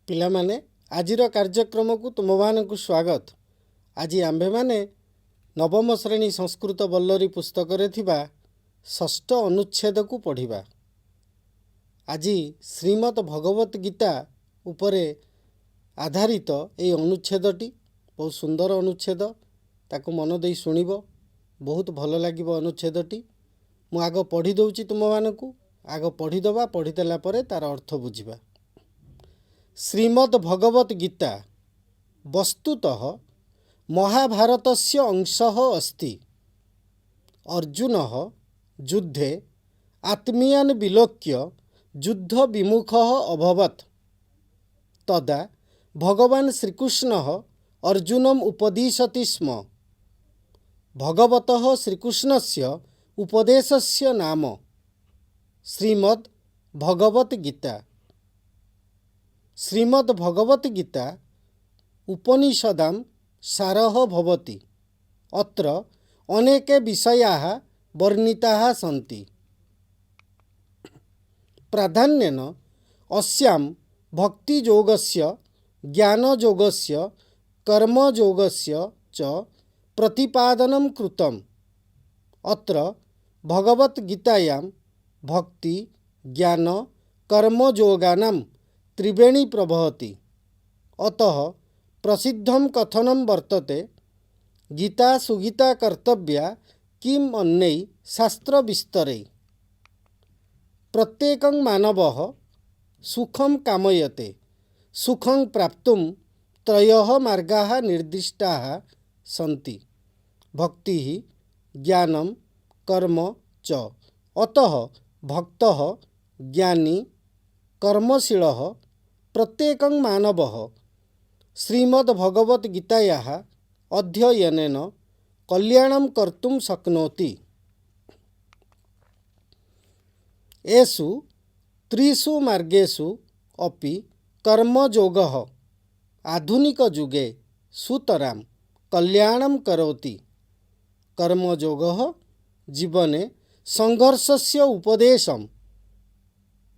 ପିଲାମାନେ ଆଜିର କାର୍ଯ୍ୟକ୍ରମକୁ ତୁମମାନଙ୍କୁ ସ୍ୱାଗତ। ଆଜି ଆମ୍ଭେମାନେ ନବମ ଶ୍ରେଣୀ ସଂସ୍କୃତ ବଲ୍ଲରୀ ପୁସ୍ତକରେ ଥିବା ଷଷ୍ଠ ଅନୁଚ୍ଛେଦକୁ ପଢ଼ିବା। ଆଜି ଶ୍ରୀମଦ୍ ଭଗବତ ଗୀତା ଉପରେ ଆଧାରିତ ଏହି ଅନୁଚ୍ଛେଦଟି ବହୁତ ସୁନ୍ଦର ଅନୁଚ୍ଛେଦ। ତାକୁ ମନ ଦେଇ ଶୁଣିବ, ବହୁତ ଭଲ ଲାଗିବ ଅନୁଚ୍ଛେଦଟି। ମୁଁ ଆଗ ପଢ଼ି ଦେଉଛି ତୁମମାନଙ୍କୁ। ଆଗ ପଢ଼ିଦେବା, ପଢ଼ିଦେଲା ପରେ ତାର ଅର୍ଥ ବୁଝିବା। ଶ୍ରୀମଦ୍ ଭଗବତ ଗୀତା ବସ୍ତୁତଃ ମହାଭାରତस्य अंशः अस्ति। अर्जुनः युद्धे आत्मीयान् विलोक्य युद्धविमुखः अभवत्। तदा भगवान् श्रीकृष्णः अर्जुनम् उपदिशति स्म। भगवतः श्रीकृष्णस्य उपदेशस्य नाम श्रीमद् भगवत गीता। श्रीमद् भगवत गीता उपनिषदां सारः भवति। अत्र अनेके विषयाः वर्णिताः सन्ति। प्राधान्येन अस्यां भक्तियोगस्य, ज्ञानयोगस्य, कर्मयोगस्य च प्रतिपादनं कृतम्। अत्र भगवद्गीतायां भक्ति, ज्ञान, कर्मयोगानां त्रिवेणी प्रभवति। अतः प्रसिद्धं कथनं वर्तते, गीता सुगीता कर्तव्या किम् अन्यै शास्त्रविस्तरै। प्रत्येकं मानवः सुखं कामयते। सुखं प्राप्तुं त्रयः मार्गाः निर्दिष्टाः सन्ति, भक्तिः, ज्ञानं, कर्म च। अतः भक्तः, ज्ञानी, कर्मशीलः प्रत्येकं मानवः श्रीमद् भगवत गीतायाः अध्ययनेन कल्याणं कर्तुं शक्नोति। एषु त्रिषु मार्गेषु अपि कर्मयोगः आधुनिकयुगे सुतरां कल्याणं करोति। कर्मयोगः जीवने संघर्षस्य उपदेशं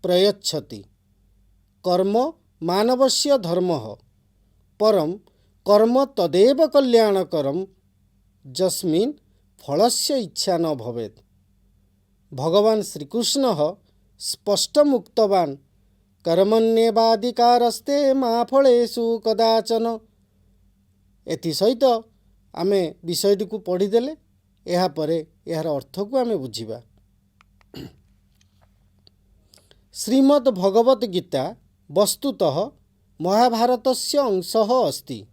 प्रयच्छति। कर्म मानवस्य धर्मः, परं कर्म तदेव कल्याणकरं यस्मिन् फलस्य इच्छा न भवेत्। भगवान् श्रीकृष्णः स्पष्टम् उक्तवान्, कर्मण्येवाधिकारस्ते मा फलेषु कदाचन। एथि सहित आमे विषयटिକୁ पढ़िदेले एहापरे एहार अर्थको आमे बुझिबा। श्रीमद् भगवत गीता वस्तुतः महाभारतस्य अंशः अस्ति।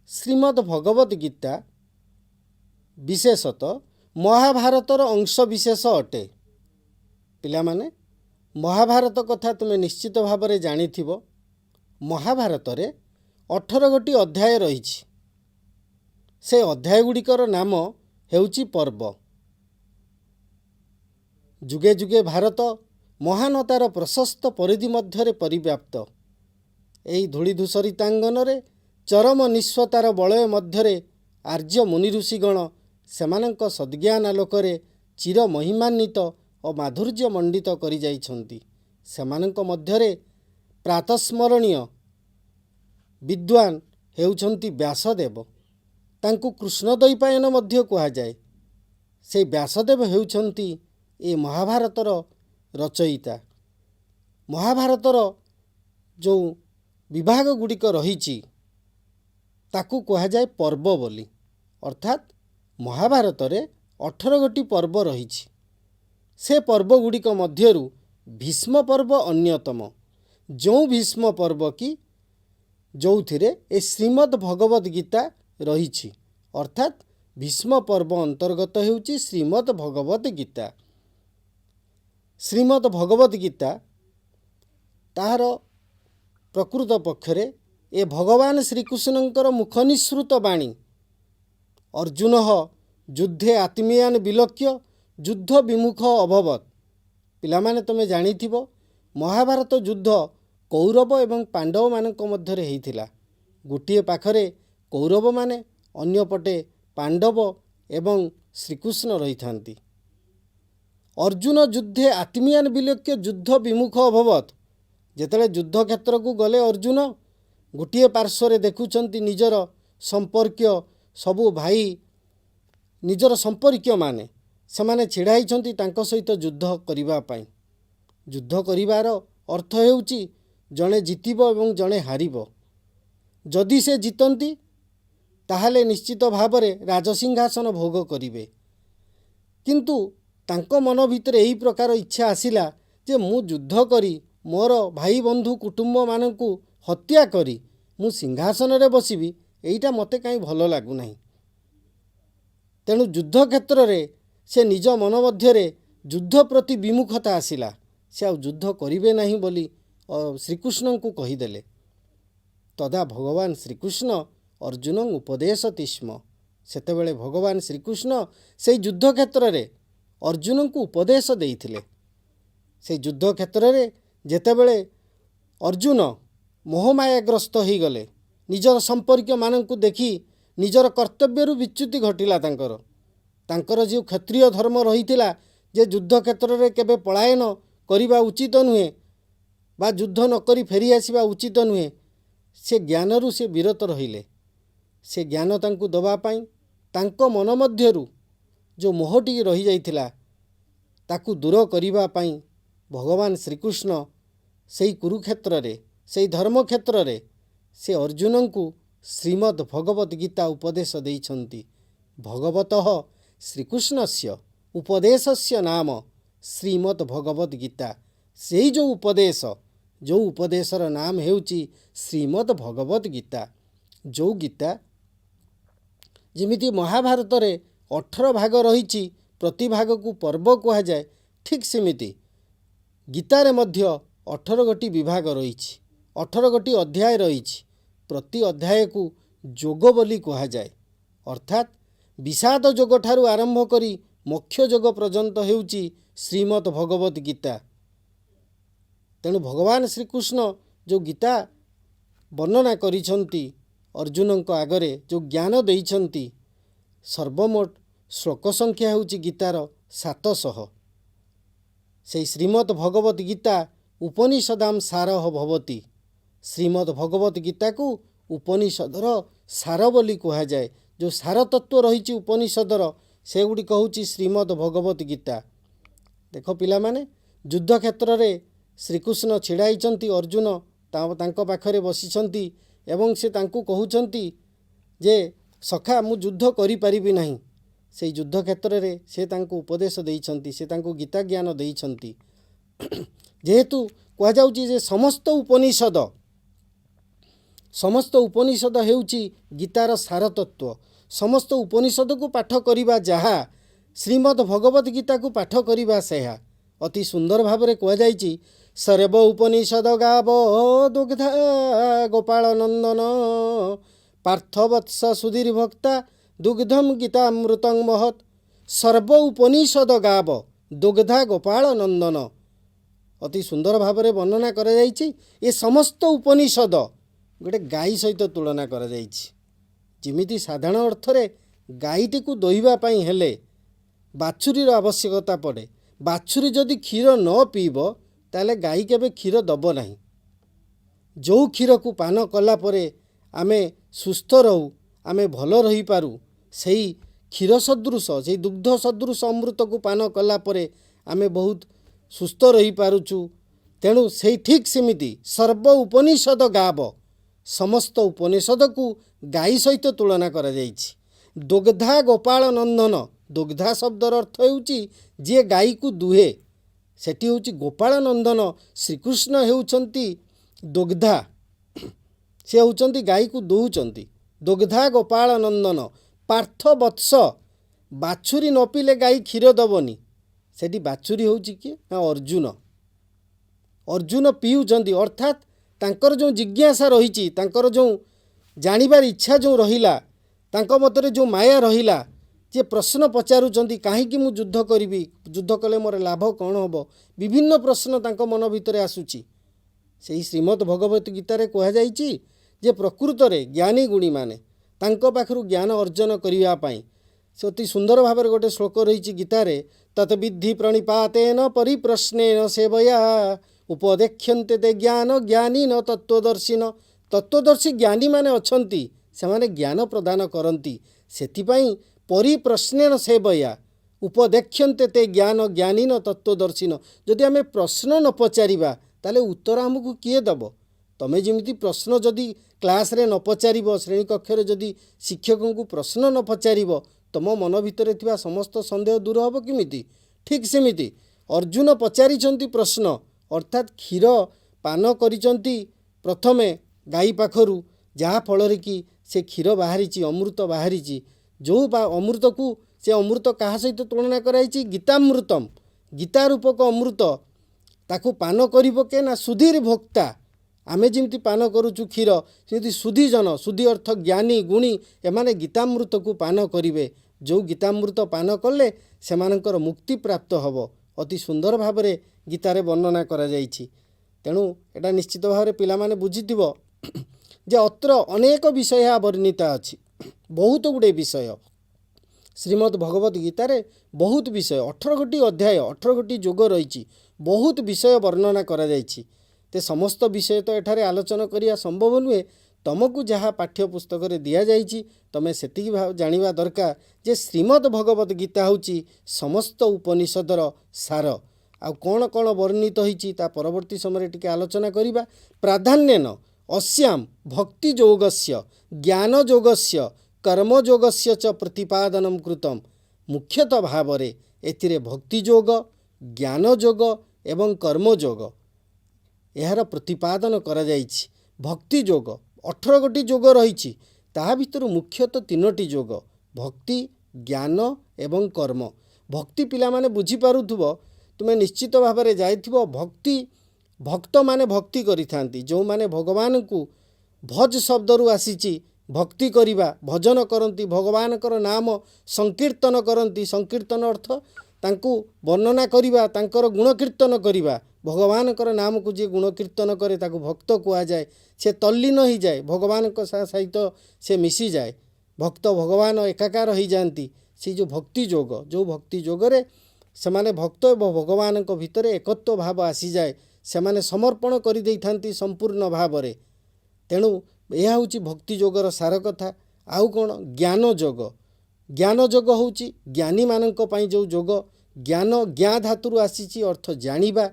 श्रीमद् भगवत गीता विशेषतः महाभारतर अंश विशेष अटे। पिलामाने महाभारत कथा तुमे निश्चित भावरे जानिथिबो। महाभारतरे 18 गोटी अध्याय रहिछि। से अध्याय गुड़िकर नाम हेउछि पर्व। जुगे जुगे भारत महानतार प्रशस्त परिधि मध्यरे परिव्याप्त। एही धूलिधूसरितांगनरे चरम निस्वतार बलय मध्यरे आर्य मुनि ऋषिगण सेमानंक सद्ज्ञान आलोकरे चिर महिमान्वित और माधुर्य मंडित करि जाइछन्ति। सेमानंक मध्यरे प्रातस्मरणीय विद्वान हेउछन्ति व्यासदेव। तांकु कृष्णद्वैपायन मध्य कुहा जाए। से व्यासदेव हेउछन्ति ए महाभारतर रचयिता। महाभारतर जो विभाग गुड़िक रही ताकू कहा जाए पर्व बोली। अर्थात महाभारत रे 18 गोटी पर्व रही। से पर्व गुड़िक मध्यरु भीष्म पर्व अन्यतम। जो भीष्म पर्व की जो थिरे ए श्रीमद् भगवत गीता रही। अर्थात भीष्म पर्व अंतर्गत हेउची श्रीमद् भगवत गीता। श्रीमद् भगवत गीता ताहार प्रकृत पक्षरे ए भगवान श्रीकृष्णंकर मुखनिसृत बाणी। अर्जुनः युद्धे आत्मीयान् विलोक्य युद्ध विमुख अभवत्। पिलामाने तमे जानिथिबो महाभारत युद्ध कौरव एवं पांडव मानक मध्यरे हेइथिला। गोटिए पाखरे कौरव माने, अन्य पटे पांडव एवं श्रीकृष्ण रहिथांती। अर्जुन युद्धे आत्मीयान् विलोक्य युद्ध विमुख अभवत्। ଯେତେବେଳେ ଯୁଦ୍ଧ କ୍ଷେତ୍ରକୁ ଗଲେ ଅର୍ଜୁନ ଗୋଟିଏ ପାର୍ଶ୍ୱରେ ଦେଖୁଛନ୍ତି ନିଜର ସମ୍ପର୍କୀୟ ସବୁ ଭାଇ, ନିଜର ସମ୍ପର୍କୀୟମାନେ ସେମାନେ ଛିଡ଼ା ହେଇଛନ୍ତି ତାଙ୍କ ସହିତ ଯୁଦ୍ଧ କରିବା ପାଇଁ। ଯୁଦ୍ଧ କରିବାର ଅର୍ଥ ହେଉଛି ଜଣେ ଜିତିବ ଏବଂ ଜଣେ ହାରିବ। ଯଦି ସେ ଜିତନ୍ତି ତାହେଲେ ନିଶ୍ଚିତ ଭାବରେ ରାଜସିଂହାସନ ଭୋଗ କରିବେ। କିନ୍ତୁ ତାଙ୍କ ମନ ଭିତରେ ଏହି ପ୍ରକାର ଇଚ୍ଛା ଆସିଲା ଯେ ମୁଁ ଯୁଦ୍ଧ କରି ମୋର ଭାଇ ବନ୍ଧୁ କୁଟୁମ୍ବମାନଙ୍କୁ ହତ୍ୟା କରି ମୁଁ ସିଂହାସନରେ ବସିବି, ଏଇଟା ମୋତେ କାହିଁ ଭଲ ଲାଗୁନାହିଁ। ତେଣୁ ଯୁଦ୍ଧ କ୍ଷେତ୍ରରେ ସେ ନିଜ ମନ ମଧ୍ୟରେ ଯୁଦ୍ଧ ପ୍ରତି ବିମୁଖତା ଆସିଲା। ସେ ଆଉ ଯୁଦ୍ଧ କରିବେ ନାହିଁ ବୋଲି ଶ୍ରୀକୃଷ୍ଣଙ୍କୁ କହିଦେଲେ। ତଦା ଭଗବାନ ଶ୍ରୀକୃଷ୍ଣ ଅର୍ଜୁନ ଉପଦେଶତି ସ୍ମ। ସେତେବେଳେ ଭଗବାନ ଶ୍ରୀକୃଷ୍ଣ ସେଇ ଯୁଦ୍ଧ କ୍ଷେତ୍ରରେ ଅର୍ଜୁନଙ୍କୁ ଉପଦେଶ ଦେଇଥିଲେ। ସେଇ ଯୁଦ୍ଧ କ୍ଷେତ୍ରରେ ଯେତେବେଳେ ଅର୍ଜୁନ ମୋହମାୟାଗ୍ରସ୍ତ ହୋଇଗଲେ, ନିଜର ସମ୍ପର୍କୀୟମାନଙ୍କୁ ଦେଖି ନିଜର କର୍ତ୍ତବ୍ୟରୁ ବିଚ୍ୟୁତି ଘଟିଲା। ତାଙ୍କର ଯେଉଁ କ୍ଷତ୍ରିୟ ଧର୍ମ ରହିଥିଲା ଯେ ଯୁଦ୍ଧ କ୍ଷେତ୍ରରେ କେବେ ପଳାୟନ କରିବା ଉଚିତ ନୁହେଁ ବା ଯୁଦ୍ଧ ନକରି ଫେରି ଆସିବା ଉଚିତ ନୁହେଁ, ସେ ଜ୍ଞାନରୁ ସେ ବିରତ ରହିଲେ। ସେ ଜ୍ଞାନ ତାଙ୍କୁ ଦେବା ପାଇଁ ତାଙ୍କ ମନ ମଧ୍ୟରୁ ଯେଉଁ ମୋହଟି ରହିଯାଇଥିଲା ତାକୁ ଦୂର କରିବା ପାଇଁ ଭଗବାନ ଶ୍ରୀକୃଷ୍ଣ ସେଇ କୁରୁକ୍ଷେତ୍ରରେ, ସେଇ ଧର୍ମକ୍ଷେତ୍ରରେ ସେ ଅର୍ଜୁନଙ୍କୁ ଶ୍ରୀମଦ୍ ଭଗବତ ଗୀତା ଉପଦେଶ ଦେଇଛନ୍ତି। ଭଗବତଃ ଶ୍ରୀକୃଷ୍ଣସ୍ୟ ଉପଦେଶସ୍ୟ ନାମ ଶ୍ରୀମଦ୍ ଭଗବତ ଗୀତା। ସେଇ ଯେଉଁ ଉପଦେଶର ନାମ ହେଉଛି ଶ୍ରୀମଦ୍ ଭଗବତ ଗୀତା। ଯେଉଁ ଗୀତା ଯେମିତି ମହାଭାରତରେ 18 ଭାଗ ରହିଛି, ପ୍ରତି ଭାଗକୁ ପର୍ବ କୁହାଯାଏ, ଠିକ୍ ସେମିତି ଗୀତାରେ ମଧ୍ୟ 18 ଗୋଟି ବିଭାଗ ରହିଛି, 18 ଗୋଟି ଅଧ୍ୟାୟ ରହିଛି। ପ୍ରତି ଅଧ୍ୟାୟକୁ ଯୋଗ ବୋଲି କୁହାଯାଏ। ଅର୍ଥାତ୍ ବିଷାଦ ଯୋଗ ଠାରୁ ଆରମ୍ଭ କରି ମୋକ୍ଷ ଯୋଗ ପର୍ଯ୍ୟନ୍ତ ହେଉଛି ଶ୍ରୀମଦ୍ ଭଗବତ ଗୀତା। ତେଣୁ ଭଗବାନ ଶ୍ରୀକୃଷ୍ଣ ଯେଉଁ ଗୀତା ବର୍ଣ୍ଣନା କରିଛନ୍ତି ଅର୍ଜୁନଙ୍କ ଆଗରେ, ଯେଉଁ ଜ୍ଞାନ ଦେଇଛନ୍ତି, ସର୍ବମୋଟ ଶ୍ଲୋକ ସଂଖ୍ୟା ହେଉଛି ଗୀତାର 700। ସେହି ଶ୍ରୀମଦ୍ ଭଗବତ ଗୀତା ଉପନିଷଦାମ୍ ସାରଃ ଭବତି। ଶ୍ରୀମଦ୍ ଭଗବତ ଗୀତାକୁ ଉପନିଷଦର ସାର ବୋଲି କୁହାଯାଏ। ଯେଉଁ ସାର ତତ୍ତ୍ୱ ରହିଛି ଉପନିଷଦର, ସେଗୁଡ଼ିକ ହେଉଛି ଶ୍ରୀମଦ୍ ଭଗବତ ଗୀତା। ଦେଖ ପିଲାମାନେ, ଯୁଦ୍ଧ କ୍ଷେତ୍ରରେ ଶ୍ରୀକୃଷ୍ଣ ଛିଡ଼ା ହେଇଛନ୍ତି, ଅର୍ଜୁନ ତାଙ୍କ ପାଖରେ ବସିଛନ୍ତି ଏବଂ ସେ ତାଙ୍କୁ କହୁଛନ୍ତି ଯେ ସଖା, ମୁଁ ଯୁଦ୍ଧ କରିପାରିବି ନାହିଁ। ସେଇ ଯୁଦ୍ଧ କ୍ଷେତ୍ରରେ ସେ ତାଙ୍କୁ ଉପଦେଶ ଦେଇଛନ୍ତି, ସେ ତାଙ୍କୁ ଗୀତା ଜ୍ଞାନ ଦେଇଛନ୍ତି। ଯେହେତୁ କୁହାଯାଉଛି ଯେ ସମସ୍ତ ଉପନିଷଦ ହେଉଛି ଗୀତାର ସାର ତତ୍ତ୍ୱ। ସମସ୍ତ ଉପନିଷଦକୁ ପାଠ କରିବା ଯାହା, ଶ୍ରୀମଦ୍ ଭଗବତ ଗୀତାକୁ ପାଠ କରିବା ସେହା। ଅତି ସୁନ୍ଦର ଭାବରେ କୁହାଯାଇଛି, ସର୍ବ ଉପନିଷଦ ଗାବ ଦୁଗ୍ଧା ଗୋପାଳ ନନ୍ଦନ ପାର୍ଥବତ୍ସ ସୁଧୀର ଭକ୍ତା ଦୁଗ୍ଧମ୍ ଗୀତାମୃତଂ ମହତ୍। ସର୍ବ ଉପନିଷଦ ଗାବ ଦୁଗ୍ଧା ଗୋପାଳ ନନ୍ଦନ। ଅତି ସୁନ୍ଦର ଭାବରେ ବର୍ଣ୍ଣନା କରାଯାଇଛି। ଏ ସମସ୍ତ ଉପନିଷଦ ଗୋଟେ ଗାଈ ସହିତ ତୁଳନା କରାଯାଇଛି। ଯେମିତି ସାଧାରଣ ଅର୍ଥରେ ଗାଈଟିକୁ ଦୋହିବା ପାଇଁ ହେଲେ ବାଛୁରୀର ଆବଶ୍ୟକତା ପଡ଼େ। ବାଛୁରୀ ଯଦି କ୍ଷୀର ନ ପିଇବ ତାହେଲେ ଗାଈ କେବେ କ୍ଷୀର ଦେବ ନାହିଁ। ଯେଉଁ କ୍ଷୀରକୁ ପାନ କଲା ପରେ ଆମେ ସୁସ୍ଥ ରହୁ, ଆମେ ଭଲ ରହିପାରୁ, ସେଇ କ୍ଷୀର ସଦୃଶ, ସେଇ ଦୁଗ୍ଧ ସଦୃଶ ଅମୃତକୁ ପାନ କଲା ପରେ ଆମେ ବହୁତ ସୁସ୍ଥ ରହିପାରୁଛୁ। ତେଣୁ ସେଇ ଠିକ୍ ସେମିତି ସର୍ବ ଉପନିଷଦ ଗାବ, ସମସ୍ତ ଉପନିଷଦକୁ ଗାଈ ସହିତ ତୁଳନା କରାଯାଇଛି। ଦୁଗ୍ଧା ଗୋପାଳ ନନ୍ଦନ, ଦୁଗ୍ଧା ଶବ୍ଦର ଅର୍ଥ ହେଉଛି ଯିଏ ଗାଈକୁ ଦୁହେ, ସେଠି ହେଉଛି ଗୋପାଳ ନନ୍ଦନ। ଶ୍ରୀକୃଷ୍ଣ ହେଉଛନ୍ତି ଦୁଗ୍ଧା, ସେ ହେଉଛନ୍ତି ଗାଈକୁ ଦୁହୁଛନ୍ତି। ଦୁଗ୍ଧା ଗୋପାଳ ନନ୍ଦନ ପାର୍ଥ ବତ୍ସ, ବାଛୁରୀ ନ ପିଇଲେ ଗାଈ କ୍ଷୀର ଦେବନି। ସେଠି ବାଛୁରୀ ହେଉଛି କିଏ ନା ଅର୍ଜୁନ। ଅର୍ଜୁନ ପିଉଛନ୍ତି, ଅର୍ଥାତ୍ ତାଙ୍କର ଯେଉଁ ଜିଜ୍ଞାସା ରହିଛି, ତାଙ୍କର ଯେଉଁ ଜାଣିବାର ଇଚ୍ଛା ଯେଉଁ ରହିଲା, ତାଙ୍କ ମଧ୍ୟରେ ଯେଉଁ ମାୟା ରହିଲା, ଯେ ପ୍ରଶ୍ନ ପଚାରୁଛନ୍ତି କାହିଁକି ମୁଁ ଯୁଦ୍ଧ କରିବି, ଯୁଦ୍ଧ କଲେ ମୋର ଲାଭ କ'ଣ ହେବ, ବିଭିନ୍ନ ପ୍ରଶ୍ନ ତାଙ୍କ ମନ ଭିତରେ ଆସୁଛି। ସେହି ଶ୍ରୀମଦ୍ ଭଗବତ ଗୀତାରେ କୁହାଯାଇଛି ଯେ ପ୍ରକୃତରେ ଜ୍ଞାନୀ ଗୁଣୀମାନେ ତାଙ୍କ ପାଖରୁ ଜ୍ଞାନ ଅର୍ଜନ କରିବା ପାଇଁ ସେ ଅତି ସୁନ୍ଦର ଭାବରେ ଗୋଟେ ଶ୍ଲୋକ ରହିଛି ଗୀତାରେ, ତତ୍ ବିଦ୍ଧି ପ୍ରଣିପାତେନ ପରିପ୍ରଶ୍ନେନ ସେବୟା ଉପଦେକ୍ଷନ୍ତେ ते ज्ञान ज्ञानी न तत्वदर्शी न तत्वदर्शी ज्ञानी माने अछंती सेमाने ज्ञान प्रदान करती सेथिपाई परिप्रश्नेन सेवया उपदेक्षन्ते ते ज्ञान ज्ञानी न तत्वदर्शी न जदि आम प्रश्न न पचारिबा ताले उत्तर आमको किए दब तमें जमी प्रश्न जदि क्लास रे न पचार श्रेणी कक्ष जदि शिक्षक को प्रश्न न पचार तुम मन भितर थिबा समस्त संदेह दूर हम किमिति ठीक सेमिति अर्जुन पचारिछंती प्रश्न अर्थात क्षीर पान करिछंती प्रथमे गाई पाखरु जहाँ फल कि से क्षीर बाहरी अमृत बाहरी जो अमृत को से अमृत क्या सहित तुलना कराई गीतामृतम गीता रूपक अमृत ताकू पान करिबो के ना सुधीर भोक्ता आमे जिमती पान करुचु क्षीर सेमती सुधीजन सुधी अर्थ ज्ञानी गुणी एमाने गीतामृत को पान करिवे जो गीतामृत पान कले सेमानंकर मुक्ति प्राप्त हब अति सुंदर भाव में गीतारे वर्णना करा जाइछि तेणु एटा निश्चित भाव में पिला माने बुझिथिबो जे अत्र अनेक विषय वर्णिता अछि बहुत गुड़े विषय श्रीमद् भगवत गीतारे बहुत विषय 18 गोटी अध्याय 18 गोटी जोग रही बहुत विषय वर्णना करा जाइछि ते समस्त विषय तो एठारे आलोचना करिया संभव नुहे तुमको जहाँ पाठ्यपुस्तक दि जाइछि तमें सेतिकी जानिबा दरकार जे श्रीमद् भगवत गीता होची समस्त उपनिषदर सार आ कौन कौन वर्णित होईछि ता परवर्ती समय टिके आलोचना करिबा प्राधान्यन अस्याम भक्ति योगस्य ज्ञान योगस्य कर्म योगस्य च प्रतिपादनम कृतम मुख्यतः भाव रे एथिरे भक्ति योग ज्ञान योग एवं कर्म योग यार प्रतिपादन करा जाइछि भक्ति योग 18 गोटी योग रही ता भितर मुख्यतः 3टी योग भक्ति ज्ञान एवं कर्म भक्ति पिला माने बुझी पारुथुबो तुमे निश्चित भाव में जाइथिबो भक्ति भक्त माने भक्ति करिथांती जो माने भगवान को भज शब्द रु आसीची भक्ति करिबा भजन करती भगवानकर नाम संकीर्तन करती संकीर्तन अर्थ तांकु वर्णना करिबा तांकर गुण कीर्तन करिबा भगवानकर नाम को जी गुण कीर्तन करे ताकु भक्त कुआ जाए से तल्लीन हो जाए भगवान सहित से मिसी जाए भक्त भगवान एकाकार हो जाती से जो भक्ति योग जो भक्ति योगरे सेमाने भक्त एवं भगवान भितर एकत्व भाव आसी जाए सेमाने समर्पण कर देई थांती संपूर्ण भाव में तेणु यह हूँ भक्ति योगर सार कथा आउ कौन ज्ञान योग ज्ञान योग हूँ ज्ञानी मानक पई जो योग ज्ञान ज्ञा धातु आसी अर्थ जानिबा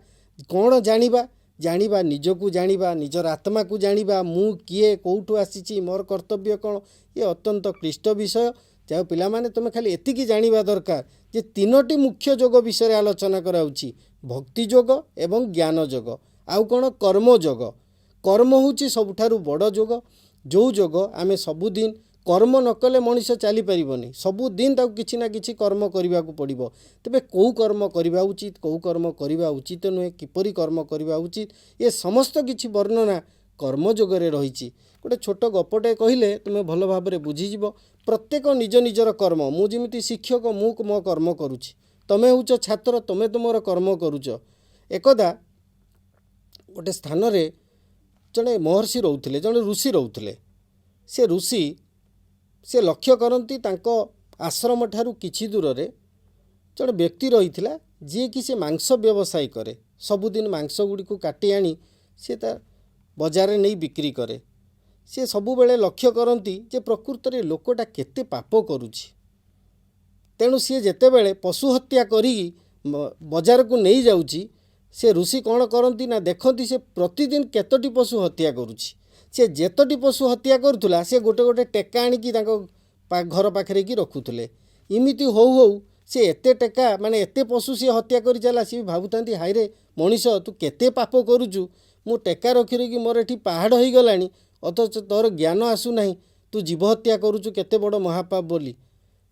कौन जानिबा जानिबा निजको जानिबा निजर आत्मा को जानिबा मु किए कौटू आसी मोर कर्तव्य कौन ये अत्यंत क्लिष्ट विषय चाहे पिला माने तुम खाली एतिकी जानिबा दरकार जे 3टी मुख्य योग विषय आलोचना कराउछि भक्ति योग एवं ज्ञान योग आउ कौन कर्म योग कर्म होची सबुठारु बड़ योग जो योग आमे सबुदिन कर्म न कले मनीष चली पारिबनी सबुदिन ताकू किछि ना किछि कर्म करबा को पड़िबो तबे कौ कर्म करबा उचित कौ कर्म करबा उचित नुहे किपरि कर्म करबा उचित ये समस्त किछि वर्णना कर्म योगरे रहिछि गोटे छोट गपटे कहिले तुमे भल भाव में बुझीजिव प्रत्येक निज निजर कर्म मु जेमिति शिक्षक मु मो कर्म करुछि तमे होउछ छात्र तमे तुमर कर्म करुछ एकदा गोटे स्थान रे जड़े महर्षि रोते जड़े ऋषि रोते से ऋषि से लक्ष्य करती आश्रम ठारू किछि दूर रे जड़े व्यक्ति रही जी कि से मांस व्यवसाय करे सबुदिन मांस गुड़ी को काटी आनी से तार बजार रे नहीं बिक्री करे से सबु बेले लक्ष्य करती जे प्रकृत रे लोकटा केते पाप करुछि तेणु सी जेतेबेले पशु हत्या करी बजार को नहीं जाउछि से ऋषि कौन करती ना देखती से प्रतिदिन केतोटी पशु हत्या करुछि से जेतोटी पशु हत्या करुला से गोटे गोटे टेका आनिकी घर पाखरे की रखुले इमिति हो से एते टेका माने एते पशु सी हत्या कर चला सी भावुता हाय रे मनीष तू केते पाप करुचु मु टेका रखी रखी मोर एठी पहाड़ हो गलानी अथच तोर ज्ञान आसुना तू जीव हत्या करुचु केते बड़ महापाप बोली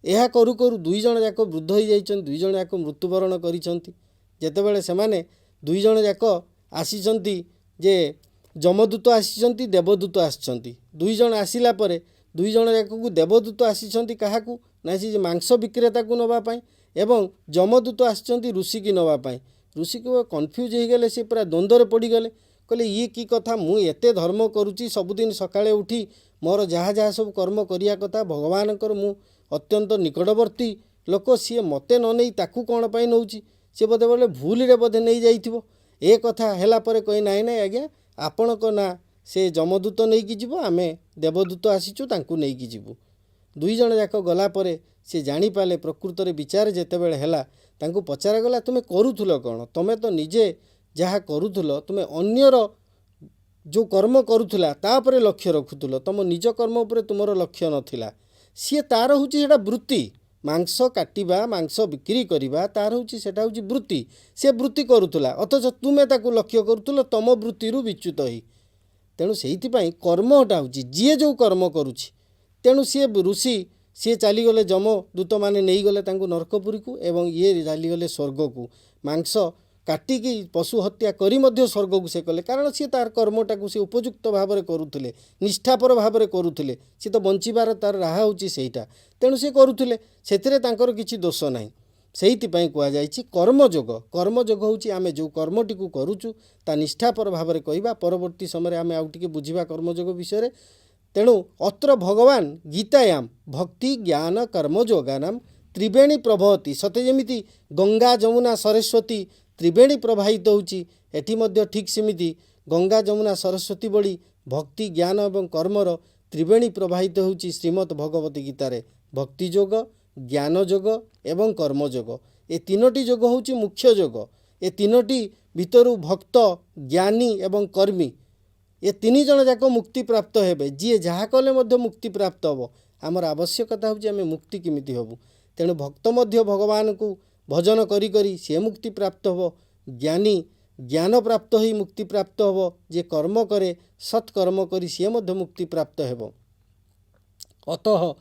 यह करू करू दुई जण जाक वृद्ध हो जाइछन दुई जण जाक मृत्युवरण करिसंती जेतेबेले सेमाने दुई जण जाक आसीचंती जे जमदूत आसीचंती देवदूत आसीचंती दुई जण आसिला परे दुई जण जाक को देवदूत आसीचंती काहाकू ना से मांस विक्रेता को नवा पाई एवं जमदूत आसीचंती ऋषि की नवा पाई ऋषि को कन्फ्यूज हो गले से पूरा द्वंद्व पड़गले कहले ये की कथा मु एते धर्म करुच्ची सबुदिन सकाळे उठी मोर जहाँ जहाँ सब कर्म करिया कथा भगवानकर मु अत्यंत निकटवर्ती लोक सी मते न नहीं ताकू कौन पाई नौची सी बोधे बोले भूल रे बोधे नहीं जाइथिबो ए कथा हैला परे कहि नाई नाई आज्ञा आपणक ना से जमदूत नहीं जीव आमे देवदूत आसीचु तांकु नहीं जीवु। दुई जण जाक गला परे से जानीपारे प्रकृत विचार जेतेबेले हैला तांकु पचारागला तुमे करूथुल कौन तुमे तो निजे जहाँ करूथुल तुमे अन्यर जो कर्म करूथुला तापरे लक्ष्य रखुथुल तुम निज कर्म उपरे तुमर लक्ष्य नथिला सी तार हूँ सेटा वृत्ति मांस काटिबा मांस बिक्री करिबा तार हूँ सेटा हूँ वृत्ति से वृत्ति करूथुला अथच तुमे ताकु लक्ष्य करूथुल तम वृत्ति विच्युत होई तेणु से कर्मटा हूँ जी जो कर्म करुछि तेणु सी ऋषि सी चलीगले जम दूत मैंने नहीं गले नरकपुरी को एवं ये चलीगले स्वर्ग को मांस काटिकी पशु हत्या करी मध्य स्वर्ग को से कले कारण सी तार कर्मटा को सी उपयुक्त भाव में करुले निष्ठापर भाव में करुले सी तो बंचार तार राह हूँ सेटा तेणु सी करुले से किसी दोष ना से कहुई कर्मयोग हूँ आम जो कर्मटी को करुचु ता निष्ठापर भाव में कहवा परवर्ती समय आम आउ टे बुझा कर्मयोग विषय तेणु अत्र भगवान गीतायाम भक्ति ज्ञान कर्मयोगानाम त्रिवेणी प्रभवती सते जमिति गंगा जमुना सरस्वती त्रिवेणी प्रवाहित होउची एठी मध्य ठीक सेमिति गंगा जमुना सरस्वती बड़ी भक्ति ज्ञान एवं कर्मर त्रिवेणी प्रवाहित होउची श्रीमद् भगवती गीतारे भक्ति योग ज्ञान योग एवं कर्मयोग ए तीनोटी योग होउची मुख्य योग ए तीनोटी भितरु भक्त ज्ञानी एवं कर्मी ये तीन जन जाक मुक्ति प्राप्त हेबे जी जहाँ कले मध्य मुक्ति प्राप्त हम आमर आवश्यकता हूँ आम मुक्ति केमिति हबु तेणु भक्त मध्य भगवान को भजन करी करी से मुक्ति प्राप्त हो ज्ञानी ज्ञान प्राप्त ही मुक्ति प्राप्त हो जे कर्म करे सत्कर्म करी से मध्य मुक्ति प्राप्त हेबो। अतः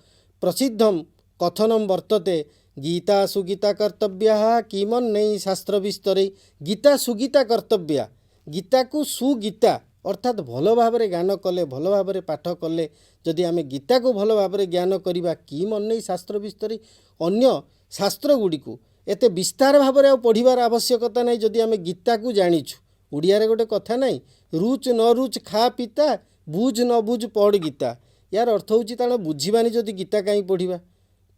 प्रसिद्धम कथनम वर्तते गीता सुगीता कर्तव्या किमन नहीं शास्त्र विस्तरे गीता सुगीता कर्तव्या गीता को सुगीता अर्थात भल भाव ज्ञान कले भल भाव पाठ कले जदि आम गीता को भल भाव ज्ञान करवा कि मन नहीं शास्त्र विस्तर अन्य शास्त्र गुड़ी को एते विस्तार भाव में पढ़ार आवश्यकता नहीं जदि आम गीता को जानीचु ओडिया गोटे कथा नहीं रुच न रुच खा पिता बुझ न बुझ पढ़ गीता यार अर्थ हूँ बुझीबानी जदि गीता कहीं पढ़ा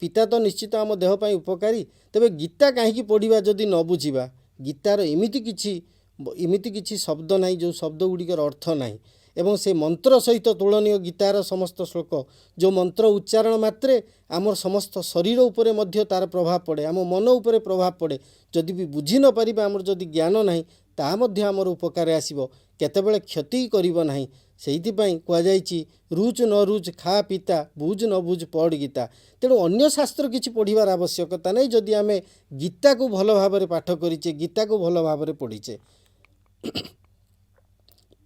पिता तो निश्चित आम देहपाई उपकारी तेरे गीता कहीं पढ़ा जदि न बुझा गीतार इमिति किछि शब्द नहीं जो शब्द गुड़िकर अर्थ नहीं एवं से मंत्र सहित तुलनीय गीतार समस्त श्लोक जो मंत्र उच्चारण मात्रे आमर समस्त शरीर उपरे मध्य तार प्रभाव पड़े आम मन उपरे प्रभाव पड़े जदि भी बुझी न पारिबा आमर जदि ज्ञान नहीं ता मध्य आमर उपकार आसीबो केतेबेले क्षति करिबो नाही सेहिथिपाई कुआଯାଇଛି रुच न रुच खा पिता बुझ न बुझ पढ़ गीता तेणु अन्य शास्त्र किछि पढ़िबार आवश्यकता नहीं जदि आमे गीता को भल भाव में पाठ करिचे गीता को भल भाव में पढ़ीचे।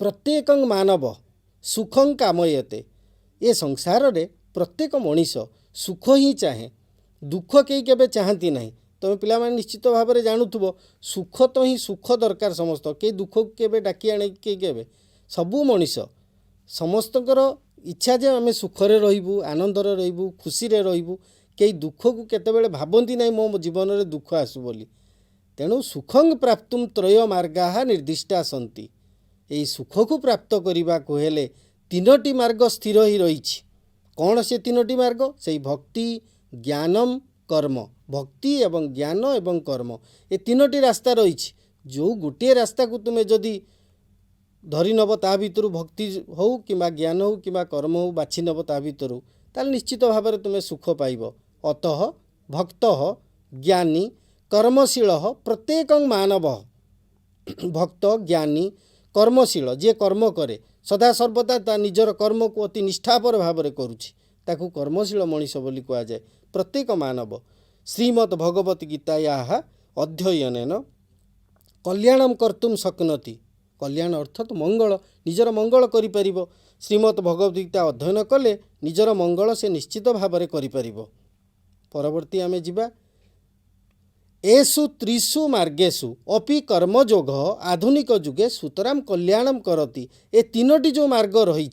प्रत्येक मानव सुखं कामयते ये संसार रे प्रत्येक मनीष सुख ही चाहे दुख कई केबे चाहती नहीं तुम पिला माने निश्चित भाव में जानुथुबो सुख तो ही सुख दरकार समस्त के दुख को केबे डाकी आने के केबे सबू मनीष समस्तकर इच्छा जे आम सुखरे रहिबू आनंदरे रहिबू खुशी रे रहिबू कई दुख को केतेबेले भाबंती नहीं मो जीवन रे दुख आसु बोली तेणु सुखं प्राप्तुम त्रय मार्गा निर्दिष्टा सन्ति यही सुख को प्राप्त करने को हेले तीनोटी मार्ग स्थिर ही रही कौन से तीनोटी मार्ग से भक्ति ज्ञानम कर्म भक्ति एवं ज्ञान एवं कर्म ये तीनोटी रास्ता रही जो गोटे रास्ता को तुम्हें जदि धरी नब ता भितर भक्ति हो कि ज्ञान हो कि कर्म हो बाछि नब ता भितर ताल निश्चित भाव में तुम्हें सुख पाइब। अतः भक्त ज्ञानी कर्मशील प्रत्येक मानव भक्त ज्ञानी कर्मशील जे कर्म करे सदा सर्वदा ता निजर कर्म को अति निष्ठापर भाव में करुछि ताकू कर्मशील मनीष बोली कह जाए प्रत्येक मानव श्रीमद् भगवती गीताया अध्ययन कल्याणम कर्तुम शक्नोति कल्याण अर्थात मंगल निजर मंगल करि परिबो श्रीमद् भगवती गीता अध्ययन कले निजर मंगल से निश्चित भाव में करि परिबो। परवर्ती आमे जिबा एषु त्रिषु मार्गेषु अपि कर्मयोग आधुनिक जुगे सुतराम कल्याणम करती ए तीनोटी जो मार्ग रही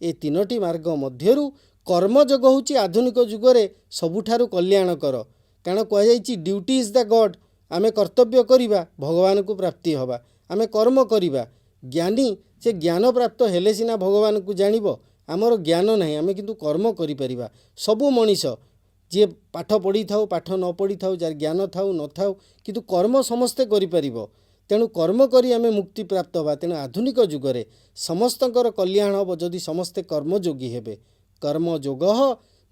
ए तीनोटी मार्ग मध्यरु कर्मयोग होची आधुनिक जुगरे सबुठारु कल्याणकर कारण कहुई ड्यूटी इज द गॉड आमे कर्तव्य करिबा भगवान को प्राप्ति हवा आमे कर्म करिबा ज्ञानी से ज्ञान प्राप्त हेले सिना भगवान को जानिबो आमर ज्ञान नहीं आमे किंतु कर्म करि परिबा सबु मनीष जे पाठ पढ़ी थाउ पाठ न पढ़ी थाउ जार ज्ञान थाउ न थाउ किंतु कर्म समस्ते करि परिबो तेणु कर्म करी आमे मुक्ति प्राप्त होगा। तेणु आधुनिक जुगरे समस्तकर कल्याण हम जदि समस्ते कर्मयोगी हेबे। कर्मयोग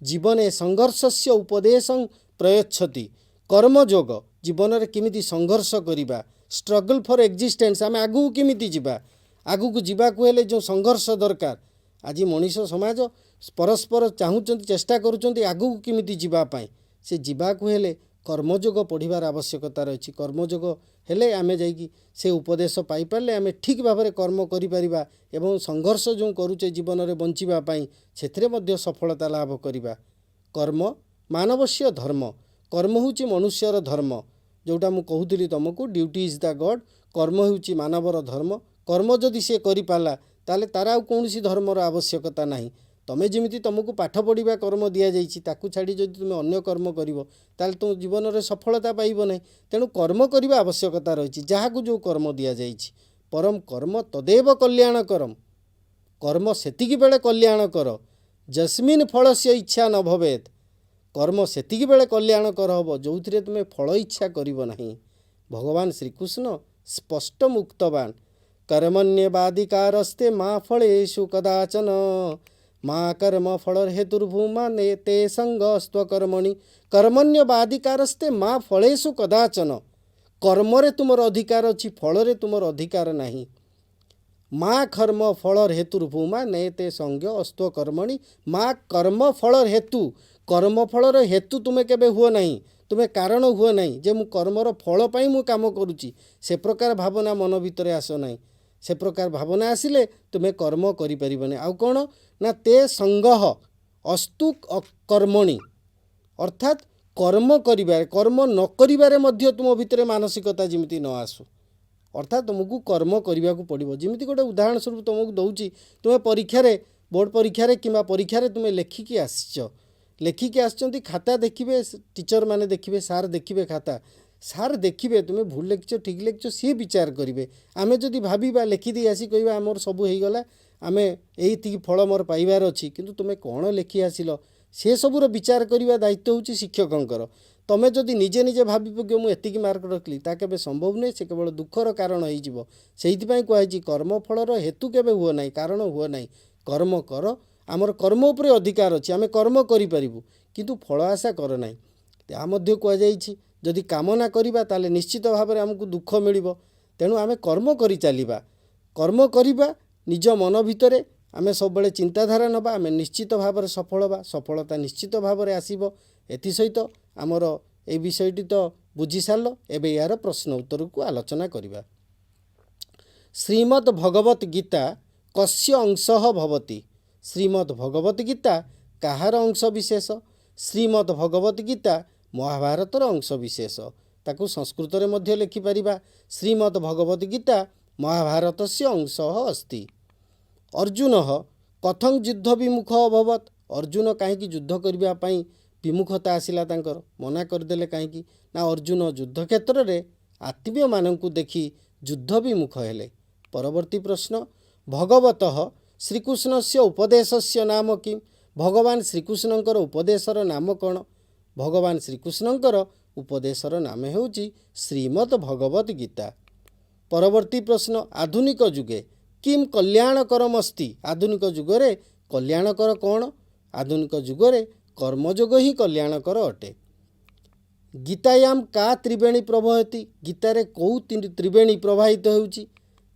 जीवने संघर्षस्य उपदेशं प्रयच्छति। कर्मयोग जीवन में किमिति संघर्ष करिबा, स्ट्रगल फॉर एक्जिस्टेंस, आमे आगु किमिति जिबा, आगु को जिबाकु हेले जो संघर्ष दरकार। आज मनीष समाज परस्पर चाहूचंती, चेष्टा करूचंती आगु किमिति जिबा पाई। से जिबाकु हेले कर्मयोग पढ़िबार आवश्यकता रही। कर्मयोग हेले आमे जाइकी से उपदेश पाई पारले आमे ठीक भाव में कर्म करि परिबा एवं संघर्ष जो करूचे जीवन में बंचिबा पाई सेथिरे मध्य सफलता लाभ करिबा। कर्म मानवस्य धर्म, कर्म होची मनुष्यर धर्म। जोटा मु कहूଥିଲି तुमको ड्यूटी इज द गॉड। कर्म होची मानवर धर्म। कर्म जदि से करि पाला ताले तारा कौन धर्मर आवश्यकता नहीं। तमें जमी तुमको पाठ पढ़ा कर्म दि जाइए ताकू छाड़ी जब तुम अन्य कर्म कर तुम जीवन में सफलता पाइब ना। तेणु कर्म करने आवश्यकता रही। जहाँ को जो कर्म दि जाइए परम कर्म तदेव कल्याण करम। कर्म सेतिकी बेले कल्याण कर, जस्मिन फल से इच्छा न भवेत। कर्म सेतिकी बेले कल्याण कर हम जो तुम्हें फल इच्छा करिब नहीं। भगवान श्रीकृष्ण स्पष्ट मुक्तवान कर्मण्यवादिकारस्ते माँ फलेषु कदाचन माँ कर्म फल हेतुर्भूमा नेते संग स्वकर्मणि। कर्मण्यवादिकारस्ते माँ फलेषु कदाचन। कर्मरे तुमर अधिकार अच्छी, फल तुमर अधिकार नहीं। माँ कर्म फल हेतुर्भूमा नेते संग अस्त्व कर्मणि। माँ कर्म फल हेतु, कर्म फलर हेतु तुम्हें केबे हुओ नहीं, तुम्हें कारण हुओ नहीं जे मु कर्मर फल पाई मु काम करुची। से प्रकार भावना मन भितर आस नहीं। से प्रकार भावना आसिले तुम्हें कर्म करि परिबने। आउ कौन ना ते संगह अस्तु कर्मणि, अर्थात कर्म करिबारे, कर्म न करिबारे मध्य तुम भितर मानसिकता जिमिति न आसु। अर्थात तुमको कर्म करने को पड़ो। जमी गोटे उदाहरण स्वरूप तुमको दौची, तुम्हें परीक्षा बोर्ड परीक्षा कि परीक्षा तुम्हें लेखिकी आसच, लेखिकी आसचंती खाता देखिए, टीचर माने देखिए, सार देखिए खाता, सार देखिए तुम्हें भूल लिखिच ठीक लिखिच सी विचार करेंगे। आमे जदि भाविबा लेखिदी आसी कहवा आमर सबू होगला, आमे एति फल मोर पाइबार अच्छी, किंतु तुम्हें कौन लेखि आसिल से सबूर विचार करने दायित्व होची शिक्षकंकर। तमें जदि निजे निजे भावी कि मुझे एतिकी मार्क रखली ता केबे संभव नहीं, से केवल दुखर कारण हो। से कहुई कर्म फलर हेतु केबे हुए ना, कारण हुए ना। कर्म कर, आमर कर्म उपरे अधिकार अच्छी, आम कर्म करूँ किंतु फल आशा कर ना। या कहुई जदि कामना करवा ताले निश्चित भाव में आमको दुख मिल। तेणु आम कर्म कर चलवा, कर्म करवा निज मन भितर आमे सब बेले चिंताधारा नबा, आमे निश्चित भाव में सफल बा, सफलता निश्चित भाव में आसीबो। एथि सहित आमर ए विषयटी तो बुझी सार, एबे यार प्रश्न उत्तर को आलोचना करिबा। श्रीमद् भगवत गीता कस्य अंशः भवति। श्रीमद् भगवत गीता काहार अंश विशेष। श्रीमद् भगवत गीता महाभारतर अंश विशेष। ताकू संस्कृत रे मध्य लिखि परिबा, श्रीमद् भगवत गीता महाभारतस्य अंशः अस्ति। अर्जुन कथं युद्ध विमुख अभवत। अर्जुन कहीं युद्ध करने पाई विमुखता आसिला, तांकर मना करदेले कहीं ना। अर्जुन युद्ध क्षेत्र में आत्मीय मानू देखि युद्ध विमुख हेले। परवर्ती प्रश्न, भगवत श्रीकृष्ण से उपदेशस्य नाम किम। भगवान श्रीकृष्णकर उपदेशर नाम कौन। भगवान श्रीकृष्णकर उपदेशर नाम हेउची श्रीमद् भगवत गीता। परवर्ती प्रश्न, आधुनिक जुगे किम कल्याणकरम अस्ति। आधुनिक जुगरे कल्याणकर कौन। आधुनिक जुगरे कर्मयोग ही कल्याणकर अटे। गीतायाम का त्रिवेणी प्रवहति। गीतारे कौ त्रिवेणी प्रवाहित होउची।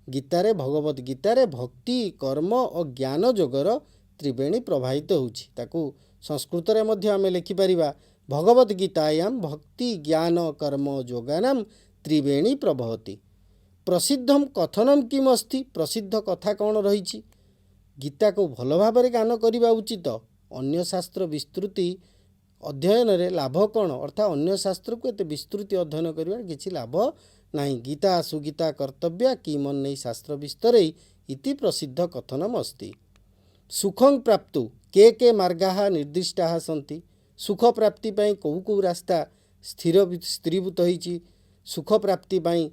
गीतारे भगवत गीतारे भक्ति कर्म और ज्ञान जोगर त्रिवेणी प्रवाहित होउची। ताकू संस्कृत रे मध्य आमे लिखि परिबा, भगवत गीतायाम भक्ति ज्ञान कर्म योगानाम त्रिवेणी प्रवहति। प्रसिद्धम कथनम किम अस्ति। प्रसिद्ध कथा कौन रही। गीता को भल भाव में गान करने उचित। अन्य शास्त्र विस्तृति अध्ययन रे लाभ कौन, अर्थात अन्य शास्त्र को एते विस्तृति अध्ययन कर किसी लाभ नहीं। गीता सुगीता कर्तव्या कि मन नहीं शास्त्र विस्तर इति प्रसिद्ध कथनम अस्ति। सुखं प्राप्तु के मार्गाः निर्दिष्टाः सन्ति। सुख प्राप्ति पाई कौ कौ रास्ता स्थिरीभूत होइछि। सुख प्राप्ति पाई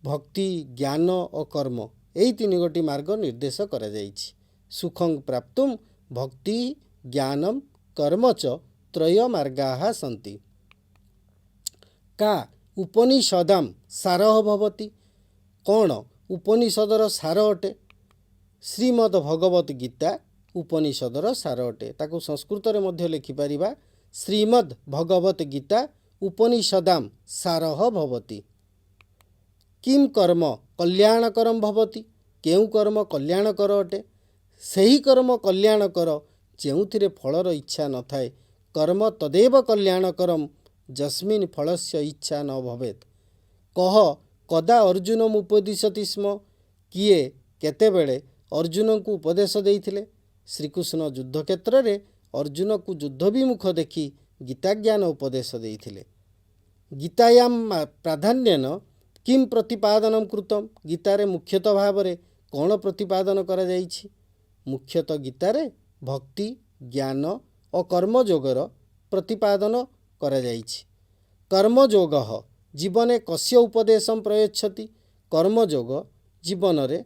भक्ति ज्ञान और कर्म यही तीन गोटी मार्ग निर्देश करा जाइछि। सुखं प्राप्तुम भक्ति ज्ञानम कर्म च त्रय मार्गाः सन्ति। का उपनिषदाम सारः भवति। କ'ଣ ଉପନିଷଦର ସାର ଅଟେ? ଶ୍ରୀମଦ୍ ଭଗବତ ଗୀତା ଉପନିଷଦର ସାର ଅଟେ। ତାକୁ ସଂସ୍କୃତରେ ମଧ୍ୟ ଲେଖିପାରିବା ଶ୍ରୀମଦ୍ ଭଗବତ ଗୀତା ଉପନିଷଦାମ୍ ସାରଃ ଭବତି। କିମ୍ କର୍ମ କଲ୍ୟାଣକରମ୍ ଭବତି? କେଉଁ କର୍ମ କଲ୍ୟାଣକର ଅଟେ? ସେହି କର୍ମ କଲ୍ୟାଣକର ଯେଉଁଥିରେ ଫଳର ଇଚ୍ଛା ନଥାଏ। କର୍ମ ତଦେବ କଲ୍ୟାଣକରମ୍ ଯସ୍ମିନ୍ ଫଳସ୍ୟ ଇଚ୍ଛା ନ ଭବେତ୍। କହ କଦା ଅର୍ଜୁନମ୍ ଉପଦିଶତି ସ୍ମ? କିଏ କେତେବେଳେ ଅର୍ଜୁନଙ୍କୁ ଉପଦେଶ ଦେଇଥିଲେ? ଶ୍ରୀକୃଷ୍ଣ ଯୁଦ୍ଧ କ୍ଷେତ୍ରରେ ଅର୍ଜୁନକୁ ଯୁଦ୍ଧ ବିମୁଖ ଦେଖି ଗୀତାଜ୍ଞାନ ଉପଦେଶ ଦେଇଥିଲେ। ଗୀତାୟାମ୍ ପ୍ରାଧାନ୍ୟେନ କିମ୍ ପ୍ରତିପାଦନମ୍ କୃତମ୍? ଗୀତାରେ ମୁଖ୍ୟତଃ ଭାବରେ କ'ଣ ପ୍ରତିପାଦନ କରାଯାଇଛି? ମୁଖ୍ୟତଃ ଗୀତାରେ ଭକ୍ତି, ଜ୍ଞାନ ଓ କର୍ମଯୋଗର ପ୍ରତିପାଦନ କରାଯାଇଛି। କର୍ମଯୋଗଃ ଜୀବନେ କସ୍ୟ ଉପଦେଶଂ ପ୍ରୟଚ୍ଛତି? କର୍ମଯୋଗ ଜୀବନରେ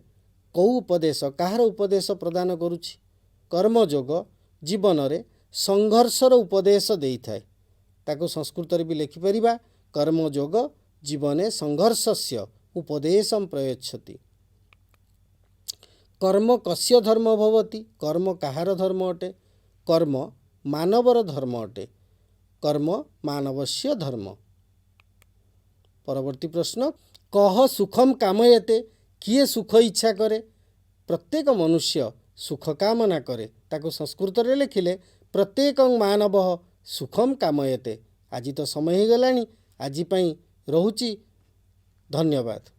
କେଉଁ ଉପଦେଶ, କାହାର ଉପଦେଶ ପ୍ରଦାନ କରୁଛି? କର୍ମଯୋଗ ଜୀବନରେ ସଂଘର୍ଷର ଉପଦେଶ ଦେଇଥାଏ। ତାକୁ ସଂସ୍କୃତରେ ବି ଲେଖିପାରିବା କର୍ମଯୋଗ ଜୀବନେ ସଂଘର୍ଷସ୍ୟ ଉପଦେଶଂ ପ୍ରୟଚ୍ଛତି। କର୍ମ କସ୍ୟ ଧର୍ମ ଭବତି? କର୍ମ କାହାର ଧର୍ମ ଅଟେ? କର୍ମ ମାନବର ଧର୍ମ ଅଟେ। କର୍ମ ମାନବସ୍ୟ ଧର୍ମ। ପରବର୍ତ୍ତୀ ପ୍ରଶ୍ନ, କହ ସୁଖମ୍ କାମୟତେ? କିଏ ସୁଖ ଇଚ୍ଛା କରେ? ପ୍ରତ୍ୟେକ ମନୁଷ୍ୟ ସୁଖ କାମନା କରେ। ତାକୁ ସଂସ୍କୃତରେ ଲେଖିଲେ ପ୍ରତ୍ୟେକଂ ମାନବଃ ସୁଖମ୍ କାମୟତେ। ଆଜି ତ ସମୟ ହେଇଗଲାଣି, ଆଜି ପାଇଁ ରହୁଛି। ଧନ୍ୟବାଦ।